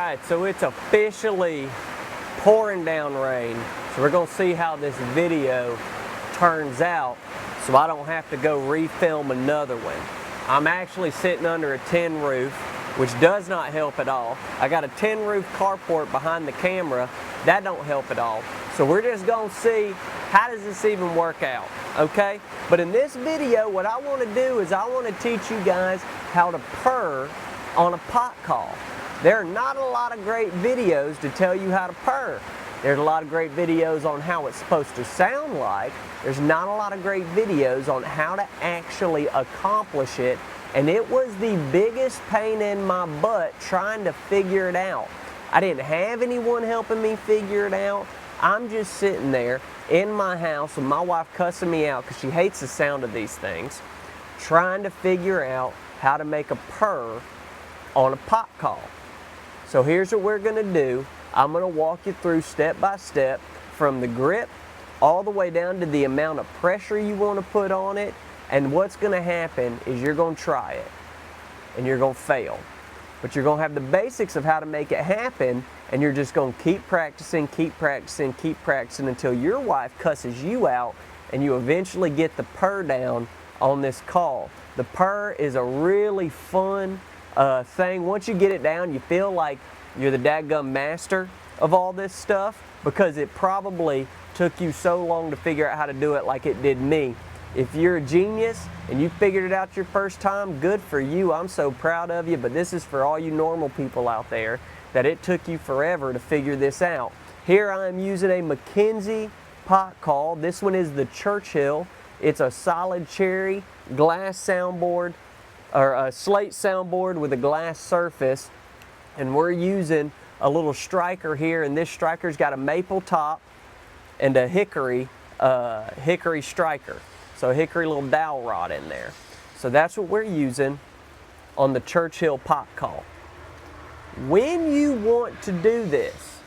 Alright, so it's officially pouring down rain. So we're going to see how this video turns out so I don't have to go refilm another one. I'm actually sitting under a tin roof, which does not help at all. I got a tin roof carport behind the camera. That don't help at all. So we're just going to see how does this even work out, okay? But in this video, what I want to do is I want to teach you guys how to purr on a pot call. There are not a lot of great videos to tell you how to purr. There's a lot of great videos on how it's supposed to sound like. There's not a lot of great videos on how to actually accomplish it. And it was the biggest pain in my butt trying to figure it out. I didn't have anyone helping me figure it out. I'm just sitting there in my house with my wife cussing me out because she hates the sound of these things, trying to figure out how to make a purr on a pot call. So here's what we're going to do. I'm going to walk you through step by step from the grip all the way down to the amount of pressure you want to put on it. And what's going to happen is you're going to try it and you're going to fail. But you're going to have the basics of how to make it happen, and you're just going to keep practicing, keep practicing, keep practicing until your wife cusses you out and you eventually get the purr down on this call. The purr is a really fun thing. Once you get it down, you feel like you're the dadgum master of all this stuff because it probably took you so long to figure out how to do it like it did me. If you're a genius and you figured it out your first time, good for you. I'm so proud of you, but this is for all you normal people out there that it took you forever to figure this out. Here I am using a McKenzie pot call. This one is the Churchill. It's a solid cherry glass soundboard, or a slate soundboard with a glass surface, and we're using a little striker here, and this striker's got a maple top and a hickory striker. So a hickory little dowel rod in there. So that's what we're using on the Churchill pot call. When you want to do this,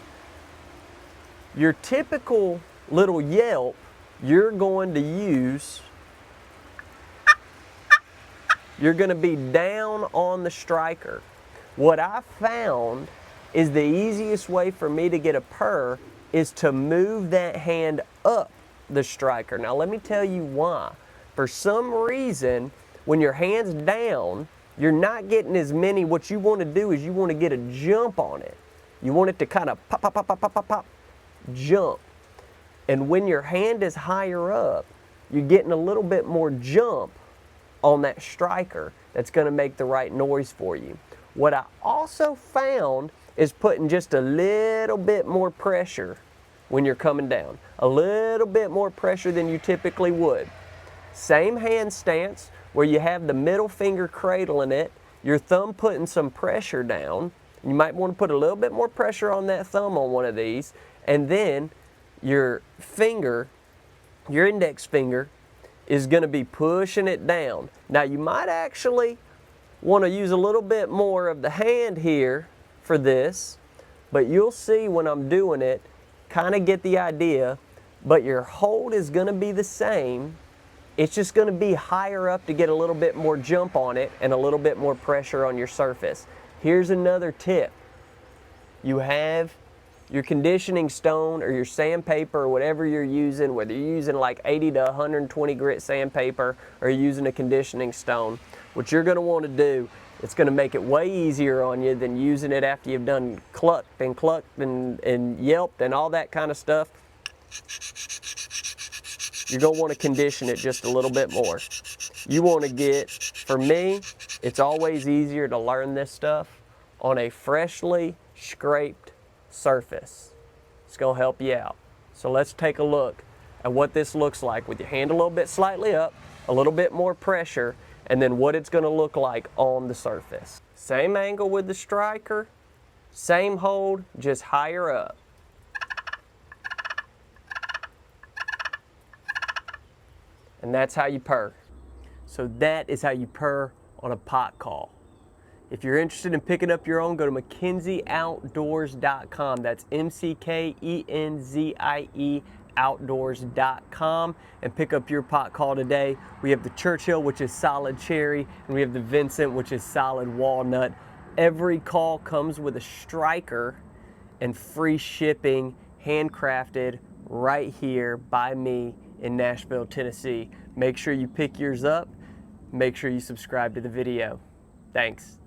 your typical little yelp, you're going to use, you're going to be down on the striker. What I found is the easiest way for me to get a purr is to move that hand up the striker. Now let me tell you why. For some reason, when your hand's down, you're not getting as many. What you want to do is you want to get a jump on it. You want it to kind of pop, pop, pop, pop, pop, pop, pop, jump. And when your hand is higher up, you're getting a little bit more jump on that striker that's going to make the right noise for you. What I also found is putting just a little bit more pressure when you're coming down. A little bit more pressure than you typically would. Same hand stance where you have the middle finger cradling it, your thumb putting some pressure down. You might want to put a little bit more pressure on that thumb on one of these, and then your finger, your index finger, is going to be pushing it down. Now you might actually want to use a little bit more of the hand here for this, but you'll see when I'm doing it, kind of get the idea, but your hold is going to be the same. It's just going to be higher up to get a little bit more jump on it and a little bit more pressure on your surface. Here's another tip. You have your conditioning stone or your sandpaper or whatever you're using, whether you're using like 80 to 120 grit sandpaper or you're using a conditioning stone. What you're going to want to do, it's going to make it way easier on you than using it after you've done clucked and yelped and all that kind of stuff. You're going to want to condition it just a little bit more. You want to get, for me, it's always easier to learn this stuff on a freshly scraped surface. It's going to help you out. So let's take a look at what this looks like with your hand a little bit slightly up, a little bit more pressure, and then what it's going to look like on the surface. Same angle with the striker, same hold, just higher up. And that's how you purr. So that is how you purr on a pot call. If you're interested in picking up your own, go to McKenzieOutdoors.com. That's McKenzie outdoors.com and pick up your pot call today. We have the Churchill, which is solid cherry, and we have the Vincent, which is solid walnut. Every call comes with a striker and free shipping, handcrafted right here by me in Nashville, Tennessee. Make sure you pick yours up. Make sure you subscribe to the video. Thanks.